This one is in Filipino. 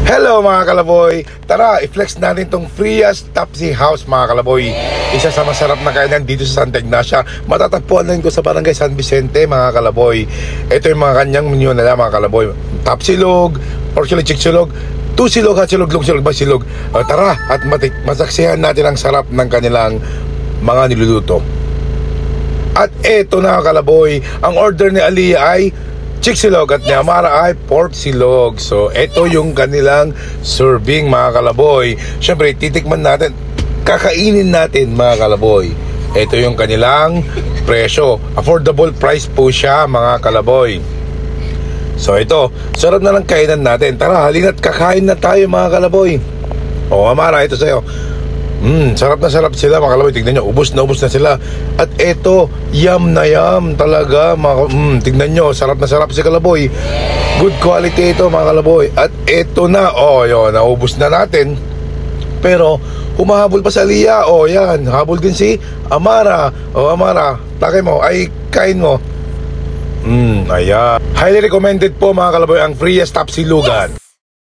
Hello mga kalaboy! Tara, i-flex natin tong Frias Tapsi House mga kalaboy. Isa sa masarap na kainan dito sa Santa Ignacia. Matatagpuan din ko sa Barangay San Vicente mga kalaboy. Ito yung mga kanyang menu nila mga kalaboy. Tapsilog, pork silog, chick silog, tusilog, hatsilog, lungsilog, basilog. Tara at masaksihan natin ang sarap ng kanilang mga niluluto. At eto na kalaboy, ang order ni Aliyah ay chick silog at ni Amara ay pork silog. So, ito yung kanilang serving mga kalaboy. Siyempre, titikman natin, kakainin natin mga kalaboy. Ito yung kanilang presyo. Affordable price po siya mga kalaboy. So, ito, sarap na lang kainan natin. Tara, halina't kakain na tayo mga kalaboy. O, Amara, ito sa'yo. Sarap na sarap sila mga kalaboy. Tignan nyo, ubos na sila. At eto, yum na yum talaga tignan nyo, sarap na sarap si kalaboy. Good quality ito mga kalaboy. At eto na, yun, naubos na natin. Pero, humahabol pa sa Aliyah. Yan, habol din si Amara. Amara, takay mo, ay kain mo. Ayan. Highly recommended po mga kalaboy ang Frias Tapsilugan.